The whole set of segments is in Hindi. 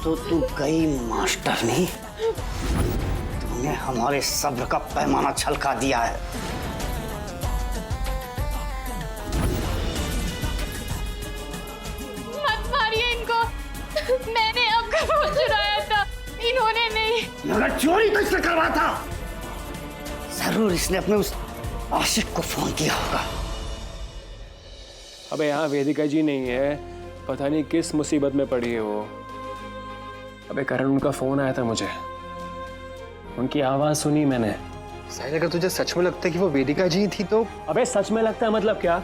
तो तू गई मास्टरनी, तूने हमारे सब्र का पैमाना छलका दिया है। मत मारिए इनको, मैंने आपका फोन चुराया था, इन्होंने नहीं। मैंने चोरी किसने करवा था? जरूर इसने अपने उस आशिक को फोन किया होगा। अबे यहाँ वेदिका जी नहीं है, पता नहीं किस मुसीबत में पड़ी है वो। अबे करण, उनका फोन आया था मुझे, उनकी आवाज सुनी मैंने। साहिल, अगर तुझे सच में लगता है कि वो वेदिका जी थी तो? अबे सच में लगता है मतलब क्या?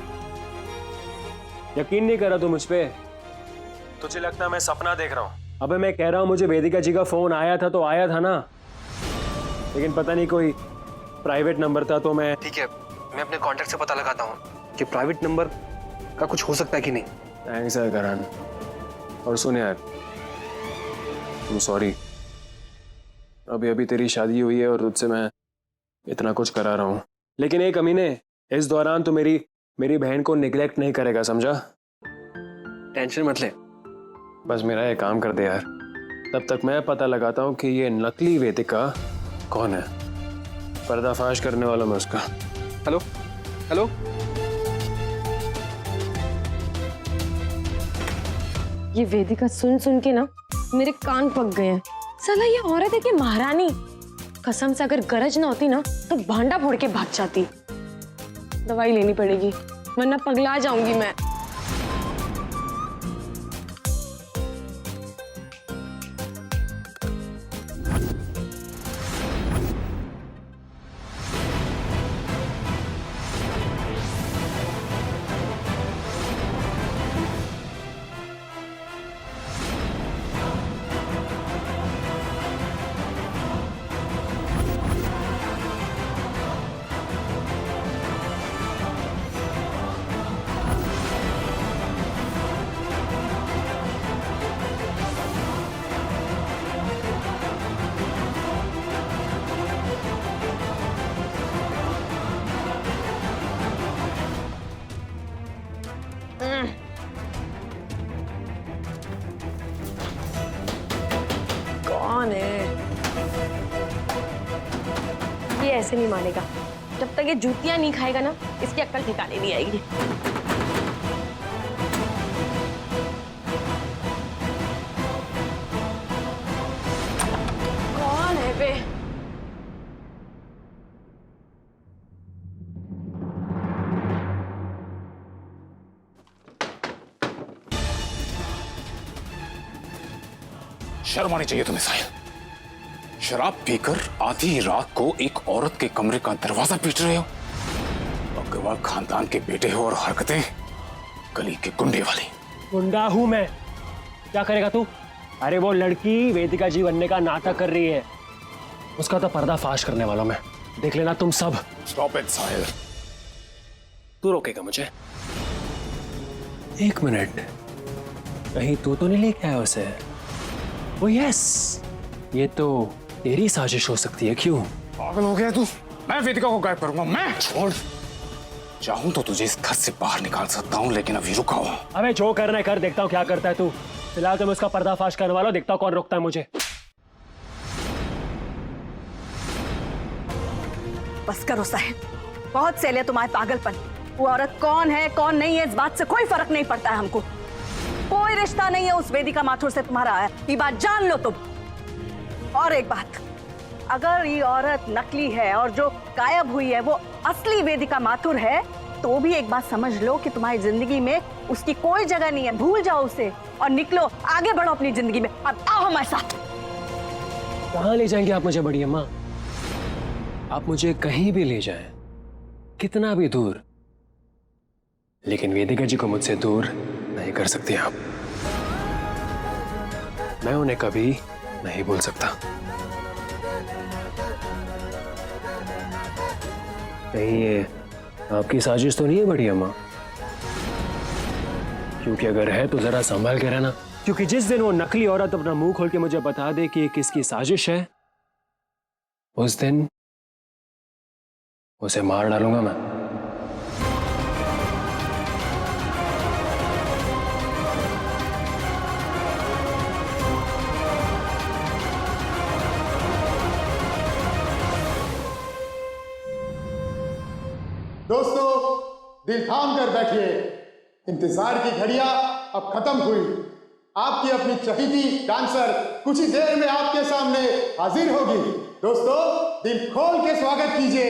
यकीन नहीं कर रहा तू मुझ पे? तुझे लगता है मैं सपना देख रहा हूँ? अबे मैं कह रहा हूँ मुझे वेदिका जी का फोन आया था तो आया था ना, लेकिन पता नहीं कोई प्राइवेट नंबर था तो मैं। ठीक है, मैं अपने कांटेक्ट से पता लगाता हूँ कि प्राइवेट नंबर का कुछ हो सकता है कि नहीं। थैंक्स यार करण। और सुन यार, तुम सॉरी, अभी अभी तेरी शादी हुई है और तुझसे मैं इतना कुछ करा रहा हूँ, लेकिन एक कमीने, इस दौरान तो मेरी बहन को निगलेक्ट नहीं करेगा, समझा? टेंशन मत ले। बस मेरा ये काम कर दे यार, तब तक मैं पता लगाता हूँ कि ये नकली वेदिका कौन है, पर्दाफाश करने वाला मैं उसका। हेलो हेलो, ये वेदिका सुन सुन के ना मेरे कान पक गए हैं। साला ये औरत है कि महारानी, कसम से अगर गरज ना होती ना तो भांडा फोड़ के भाग जाती। दवाई लेनी पड़ेगी वरना पगला जाऊंगी मैं। कौन है ये? ऐसे नहीं मानेगा, जब तक ये जूतियां नहीं खाएगा ना इसकी अक्ल ठिकाने नहीं आएगी। कौन है बे? शर्म आनी चाहिए तुम्हें साहिल। शराब पीकर आधी रात को एक औरत के कमरे का दरवाजा पीट रहे हो। अग्रवाल खानदान के बेटे हो और हरकतें गली के गुंडे वाली। गुंडा हूं मैं, क्या करेगा तू? अरे वो लड़की वेदिका जी बनने का नाटक कर रही है, उसका तो पर्दाफाश करने वाला मैं। देख लेना तुम सब। स्टॉप इट साहिल। तू रोकेगा मुझे? एक मिनट, कहीं तू तो नहीं लेके आया उसे? ओ यस, ये तो तेरी साजिश हो सकती है। क्यों? पागल हो गया तू? मैं वेदिका को गायब करूंगा? मैं छोड़, चाहूं तो तुझे इस घर से बाहर निकाल सकता हूं, लेकिन अभी रुका हूं। अबे जो करना है कर, देखता हूँ क्या करता है तू। फिलहाल तो मैं उसका पर्दाफाश करने वाला हूं, देखता हूँ कौन रोकता है मुझे। बस करो साहिब, बहुत सह लिया तुम्हारे पागलपन। वो औरत कौन है कौन नहीं है इस बात से कोई फर्क नहीं पड़ता है हमको। कोई रिश्ता नहीं है उस वेदिका माथुर से तुम्हारा, ये बात जान लो तुम। और एक बात, अगर ये औरत नकली है और जो गायब हुई है वो असली वेदिका माथुर है, तो भी एक बात समझ लो कि तुम्हारी जिंदगी में उसकी कोई जगह नहीं है। भूल जाओ उसे और निकलो, आगे बढ़ो अपनी जिंदगी में। अब आओ हमारे साथ। कहाँ ले जाएंगे आप मुझे बड़ी अम्मा? आप मुझे कहीं भी ले जाएं, कितना भी दूर, लेकिन वेदिका जी को मुझसे दूर नहीं कर सकती आप। मैं उन्हें कभी नहीं भूल सकता। कहीं ये आपकी साजिश तो नहीं है बड़ी अम्मा? क्योंकि अगर है तो जरा संभाल के रहना, क्योंकि जिस दिन वो नकली औरत अपना मुंह खोल के मुझे बता दे कि ये किसकी साजिश है, उस दिन उसे मार डालूंगा मैं। दोस्तों, दिल थाम कर बैठिए। इंतजार की घड़ियां अब खत्म हुई। आपकी अपनी चहेती डांसर कुछ ही देर में आपके सामने हाजिर होगी। दोस्तों, दिल खोल के स्वागत कीजिए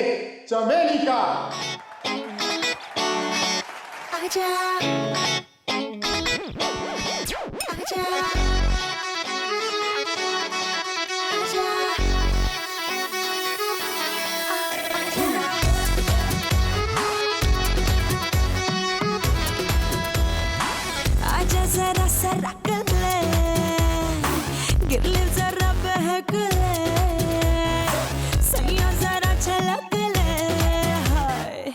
चमेली का। आजा, जरा सरक ले, गिरले जरा बहक ले, सैया जरा छलक ले, हाय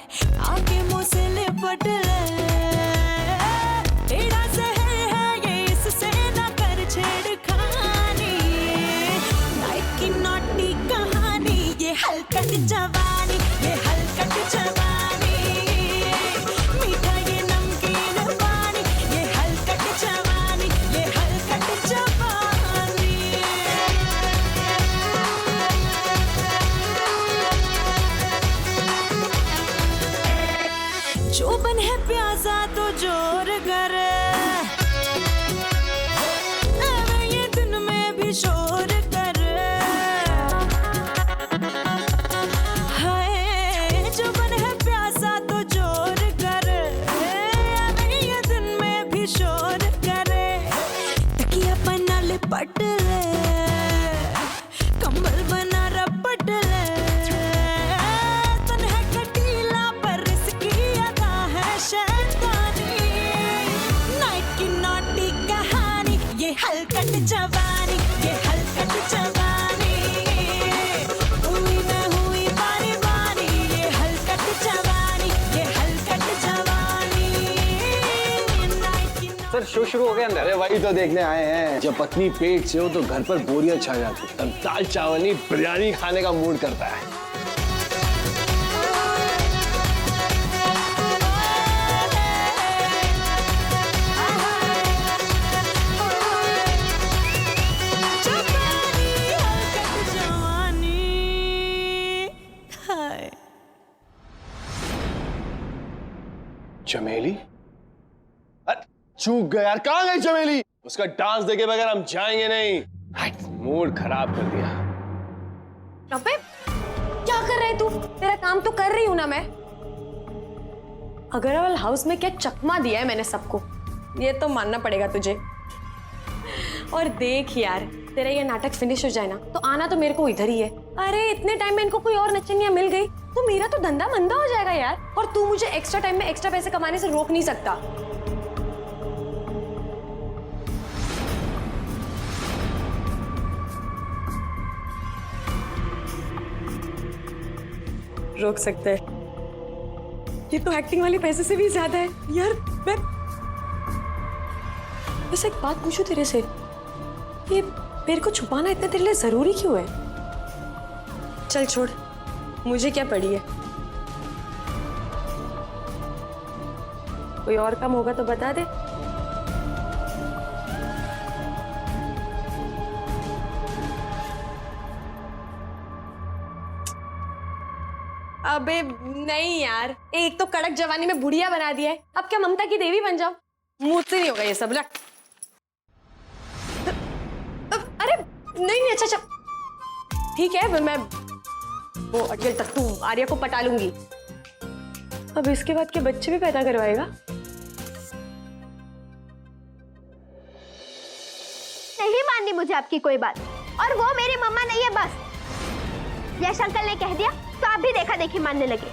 आके मुँह से लिपट ले। तेरा जहर है ये, इससे ना कर छेड़खानी। नाइट की नॉटी कहानी, ये हलकट जवानी, ये हलकट जवानी। मीठा ये नमकीन पानी, ये हलकट जवानी, ये हलकट जवानी। चौबन है प्यासा तो जोर करे, ये दिन में भी शोर करे। हाय चौबन है प्यासा तो जोर करे, ये दिन में भी शोर करे। तकिया पन्ना लिपट ले, कंबल बना रपट ले। तन है कटीला पर इसकी अदा है शैतानी। नाइट की नॉटी कहानी, ये हलकट जवानी, ये हलकट जवानी। हुई मैं हुई बारी बारी, ये हलकट जवानी, ये हलकट जवानी। नाइट की सर शो शुरू हो गया अंदर। अरे वही तो देखने आए हैं। जब पत्नी पेट से हो तो घर पर बोरियां छा जाती, तब दाल चावल नहीं बिरयानी खाने का मूड करता है। जवानी, हलकट जवानी। हाय चमेली? अरे चूक गया यार, कहाँ गई चमेली? उसका डांस देखे बगैर हम जाएंगे नहीं। हट, मूड खराब कर दिया। अबे क्या कर रहे तू? तेरा काम तो कर रही हूं ना मैं। अग्रवाल हाउस में क्या चकमा दिया है मैंने सबको, ये तो मानना पड़ेगा तुझे। और देख यार, तेरा ये नाटक फिनिश हो जाए ना तो आना तो मेरे को इधर ही है। अरे इतने टाइम में इनको कोई और नचनिया मिल गई तो मेरा तो धंधा मंदा हो जाएगा यार। और तू मुझे एक्स्ट्रा टाइम में एक्स्ट्रा पैसे कमाने से रोक नहीं सकता। रोक सकते हैं, ये तो एक्टिंग वाले पैसे से भी ज्यादा है यार। मैं बस एक बात पूछूं तेरे से, ये मेरे को छुपाना इतना तेरे लिए जरूरी क्यों है? चल छोड़, मुझे क्या पड़ी है। कोई और काम होगा तो बता दे। अबे नहीं यार, एक तो कड़क जवानी में बुढ़िया बना दिया है, अब क्या ममता की देवी बन जाओ? मुझसे नहीं होगा ये सब। रख। अरे नहीं, अच्छा ठीक है, मैं वो अटल तख्तू आर्या को पटा लूंगी। अब इसके बाद के बच्चे भी पैदा करवाएगा? नहीं माननी मुझे आपकी कोई बात, और वो मेरी मम्मा नहीं है बस। यश अंकल ने कह दिया तो आप भी देखा देखी मानने लगे।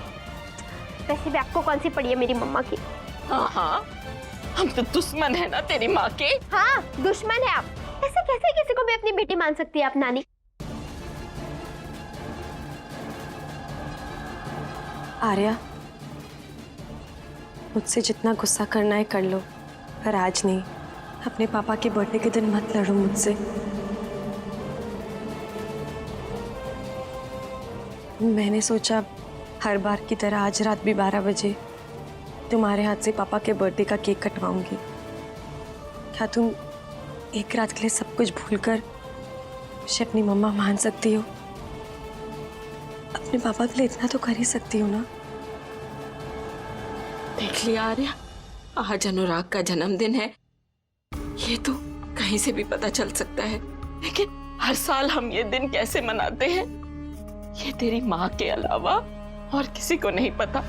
वैसे भी आपको कौन सी पड़ी है मेरी मम्मा की? हाँ, हम तो दुश्मन है ना तेरी माँ के। हाँ दुश्मन है आप। ऐसे कैसे किसी को भी अपनी बेटी मान सकती है आप नानी? आर्या, मुझसे जितना गुस्सा करना है कर लो, पर आज नहीं। अपने पापा के बर्थडे के दिन मत लड़ो मुझसे। मैंने सोचा हर बार की तरह आज रात भी 12 बजे तुम्हारे हाथ से पापा के बर्थडे का केक कटवाऊंगी। क्या तुम एक रात के लिए सब कुछ भूलकर मुझे अपनी मम्मा मान सकती हो? अपने पापा के लिए इतना तो कर ही सकती हो ना? देख लिया आर्या, आज अनुराग का जन्मदिन है। ये तो कहीं से भी पता चल सकता है, लेकिन हर साल हम ये दिन कैसे मनाते हैं ये तेरी माँ के अलावा और किसी को नहीं पता।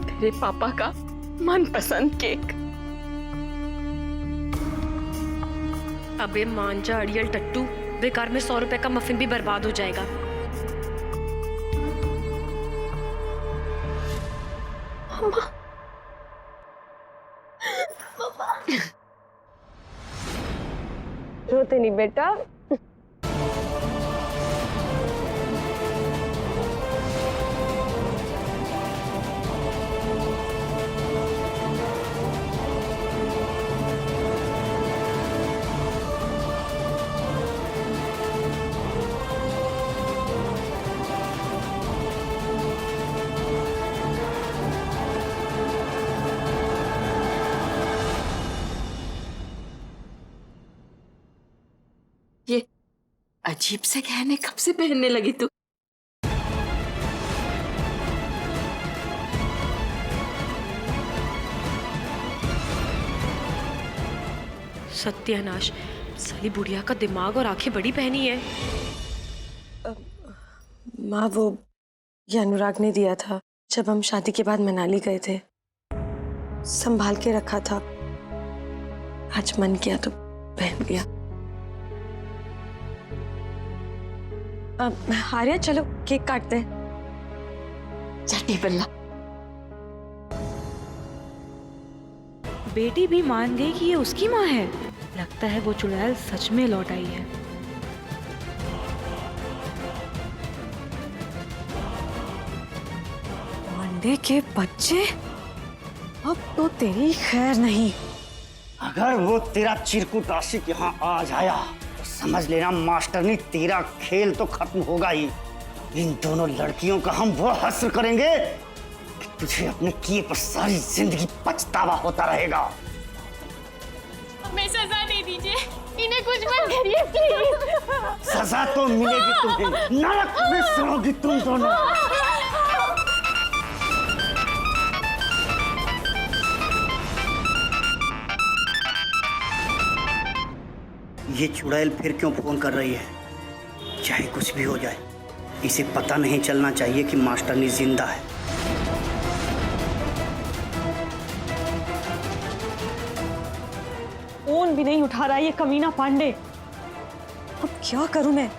तेरे पापा का मनपसंद केक। अबे मांझा अड़ियल टट्टू, बेकार में 100 रुपए का मफिन भी बर्बाद हो जाएगा। रोते नहीं बेटा। ये अजीब से गहने कब से पहनने लगी तू? सत्यानाश, साली बुढ़िया का दिमाग और आंखें बड़ी पहनी है। माँ, वो ये अनुराग ने दिया था जब हम शादी के बाद मनाली गए थे। संभाल के रखा था, आज मन किया तो पहन लिया। आर्या चलो केक काटते हैं। चटी बल्ला। बेटी भी मान गई कि ये उसकी माँ है। लगता है वो चुड़ैल सच में लौट आई है। मंडे के बच्चे, अब तो तेरी खैर नहीं। अगर वो तेरा चिरकुट आशिक यहाँ आ जाया तो समझ लेना मास्टरनी, तेरा खेल तो खत्म होगा ही। इन दोनों लड़कियों का हम वो हस्र करेंगे कि तुझे अपने किए पर सारी जिंदगी पछतावा होता रहेगा। हमें सजा दे दीजिए, इन्हें कुछ मत करिए प्लीज। सजा तो मिलेगी तुम्हें, नरक में सड़ोगी तुम दोनों। ये चुड़ैल फिर क्यों फोन कर रही है? चाहे कुछ भी हो जाए, इसे पता नहीं चलना चाहिए कि मास्टरनी जिंदा है। फोन भी नहीं उठा रहा ये कमीना पांडे। अब क्या करूं मैं?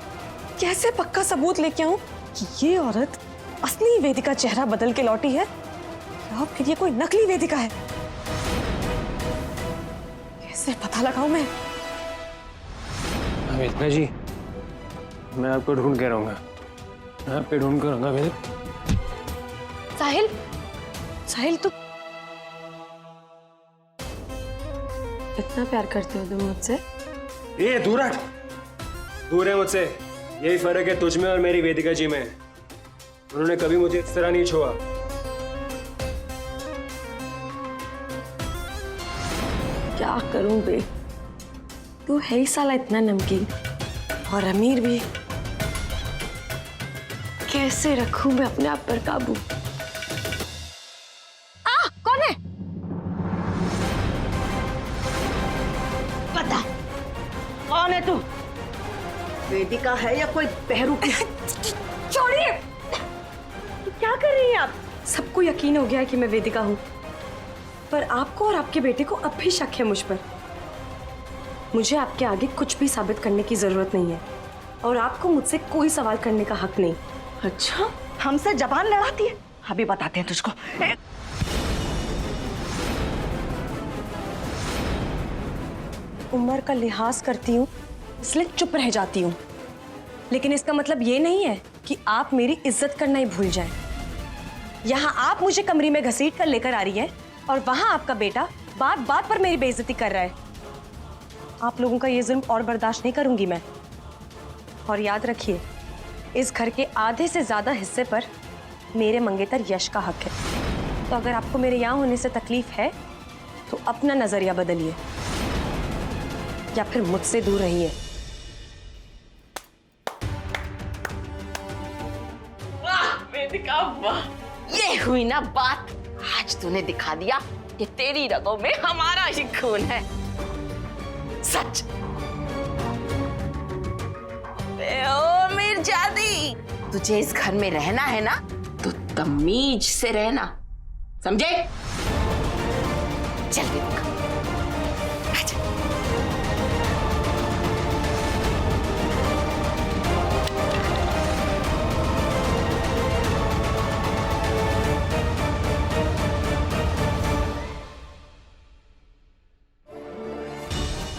कैसे पक्का सबूत लेके आऊं कि ये औरत असली वेदिका चेहरा बदल के लौटी है या फिर ये कोई नकली वेदिका है? कैसे पता लगाऊं मैं? वेदिका जी, मैं आपको ढूंढ के रहूंगा, मैं आप पे ढूंढ कर रहूंगा। साहिल, साहिल तू इतना प्यार करते हो तुम मुझसे? ये दूर हट, दूर है मुझसे। यही फर्क है तुझ में और मेरी वेदिका जी में। उन्होंने कभी मुझे इस तरह नहीं छुआ। क्या करूं बे, तू है ही साला इतना नमकीन और अमीर भी। कैसे रखूं मैं अपने आप पर काबू? कौन है? बता, कौन है तू? वेदिका है या कोई बहरूपी? छोड़िए! क्या कर रही हैं आप? सबको यकीन हो गया है कि मैं वेदिका हूं, पर आपको और आपके बेटे को अब भी शक है मुझ पर। मुझे आपके आगे कुछ भी साबित करने की जरूरत नहीं है और आपको मुझसे कोई सवाल करने का हक नहीं। अच्छा, हमसे जबान लड़ाती है? अभी बताते हैं तुझको। उम्र का लिहाज करती हूँ इसलिए चुप रह जाती हूँ, लेकिन इसका मतलब ये नहीं है कि आप मेरी इज्जत करना ही भूल जाएं। यहाँ आप मुझे कमरे में घसीट कर लेकर आ रही है और वहां आपका बेटा बात बात पर मेरी बेइज्जती कर रहा है। आप लोगों का ये जुल्म और बर्दाश्त नहीं करूंगी मैं। और याद रखिए, इस घर के आधे से ज्यादा हिस्से पर मेरे मंगेतर यश का हक है। तो अगर आपको मेरे यहाँ होने से तकलीफ है तो अपना नजरिया बदलिए या फिर मुझसे दूर रहिए। वेदिका वाह, ये हुई ना बात। आज तूने दिखा दिया कि तेरी रगों में हमारा ही खून है। सच। ओ मिर्जादी, तुझे इस घर में रहना है ना तो तमीज से रहना, समझे? चल वेदिका, आजा।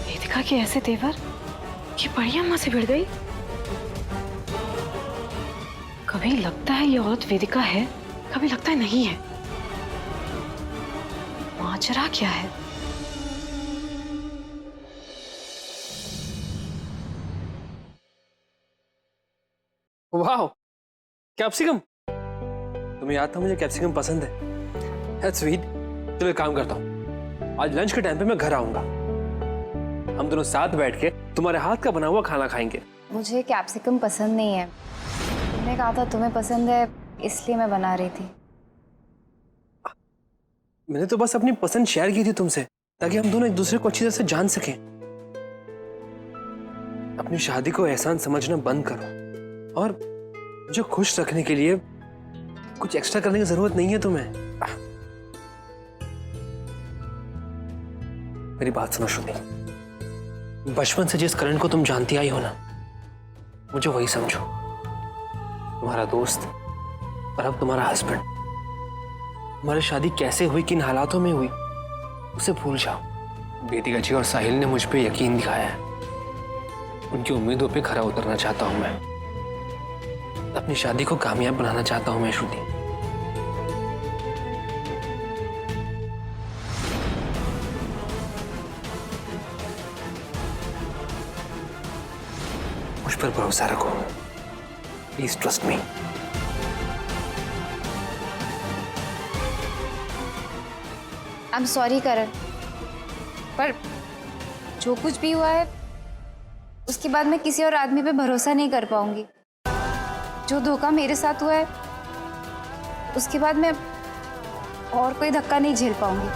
वेदिका के ऐसे तेवर, ये बढ़िया अम्मा से भिड़ गई। कभी लगता है ये औरत वेदिका है, कभी लगता है नहीं है। माजरा क्या है? वाह, कैप्सिकम। तुम्हें याद था मुझे कैप्सिकम पसंद है। That's sweet। चलो एक काम करता हूँ, आज लंच के टाइम पे मैं घर आऊंगा, हम दोनों साथ बैठ के तुम्हारे हाथ का बना हुआ खाना खाएंगे। मुझे कैप्सिकम पसंद नहीं है, तुमने कहा था तुम्हें पसंद है, इसलिए मैं बना रही थी। मैंने तो बस अपनी पसंद शेयर की थी तुमसे, ताकि हम दोनों एक दूसरे को अच्छी तरह से जान सकें। अपनी शादी को एहसान समझना बंद करो, और मुझे खुश रखने के लिए कुछ एक्स्ट्रा करने की जरूरत नहीं है तुम्हें। मेरी बात सुनो श्रुति, बचपन से जिस करण को तुम जानती आई हो ना, मुझे वही समझो, तुम्हारा दोस्त और अब तुम्हारा हस्बैंड। हमारी शादी कैसे हुई, किन हालातों में हुई, उसे भूल जाओ। वेदिका जी और साहिल ने मुझ पे यकीन दिखाया है, उनकी उम्मीदों पे खरा उतरना चाहता हूं मैं, अपनी शादी को कामयाब बनाना चाहता हूं मैं श्रुति। मुझ पर भरोसा रखो, please trust me. I am sorry Karan, पर जो कुछ भी हुआ है उसके बाद मैं किसी और आदमी पे भरोसा नहीं कर पाऊंगी। जो धोखा मेरे साथ हुआ है उसके बाद मैं और कोई धक्का नहीं झेल पाऊंगी।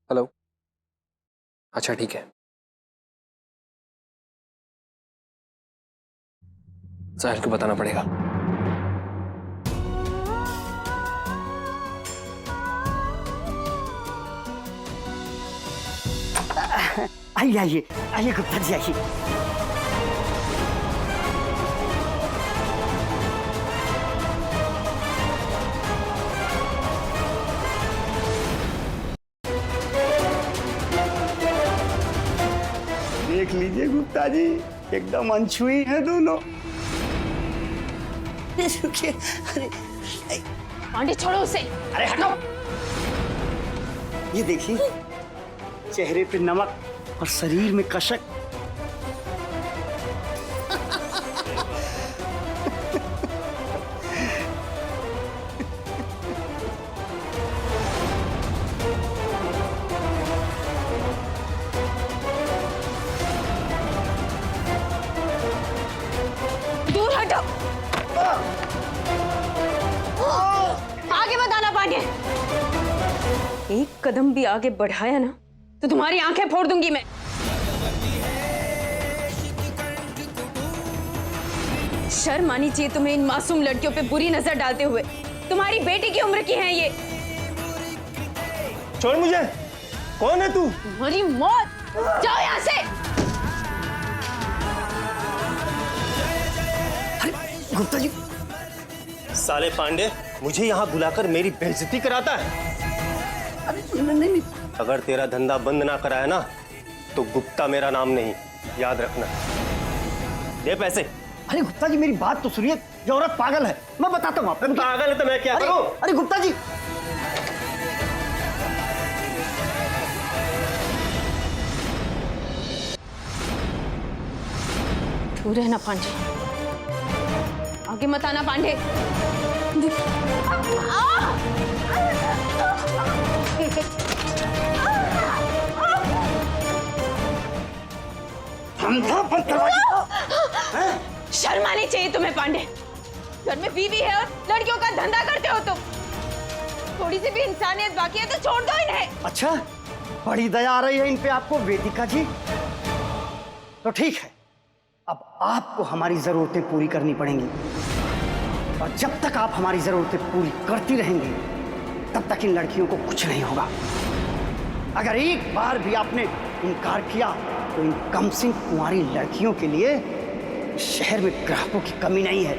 हेलो, अच्छा ठीक है, साहिल को बताना पड़ेगा। आइए आइए आइए गुप्ता जी आइए। देख लीजिए गुप्ता जी, एकदम अनछुई है दोनों। रुकिए, अरे पांडे छोड़ो उसे। अरे हटो। ये देखिए, चेहरे पे नमक और शरीर में कशक। दूर हटो। आगे बताना पांडे। एक कदम भी आगे बढ़ाया ना तो तुम्हारी आंखें फोड़ दूंगी मैं। शर्म आनी चाहिए तुम्हें इन मासूम लड़कियों पे बुरी नजर डालते हुए। तुम्हारी बेटी की उम्र की है ये। छोड़ मुझे, कौन है तू? तुम्हारी मौत। जाओ यहाँ से। गुप्ता जी, साले पांडे मुझे यहाँ बुलाकर मेरी बेइज्जती कराता है। अरे नहीं, अगर तेरा धंधा बंद ना कराया ना तो गुप्ता मेरा नाम नहीं, याद रखना। दे पैसे। अरे गुप्ता जी मेरी बात तो सुनिए, ये औरत पागल है, मैं बताता हूँ आपको। पागल है तो मैं क्या करूँ? अरे गुप्ता जी, दूर रहना पांडे, आगे मत आना पांडे। धंधा बंद करवाइए। शर्म आनी चाहिए तुम्हें पांडे। घर में बीवी है और लड़कियों का धंधा करते हो तुम। थोड़ी सी भी इंसानियत बाकी है तो छोड़ दो इन्हें। अच्छा, बड़ी दया आ रही है इन पे आपको वेदिका जी। तो ठीक है, अब आपको हमारी जरूरतें पूरी करनी पड़ेंगी, और जब तक आप हमारी जरूरतें पूरी करती रहेंगी तब तक इन लड़कियों को कुछ नहीं होगा। अगर एक बार भी आपने इनकार किया तो इन कमसिन कुंवारी लड़कियों के लिए शहर में ग्राहकों की कमी नहीं है।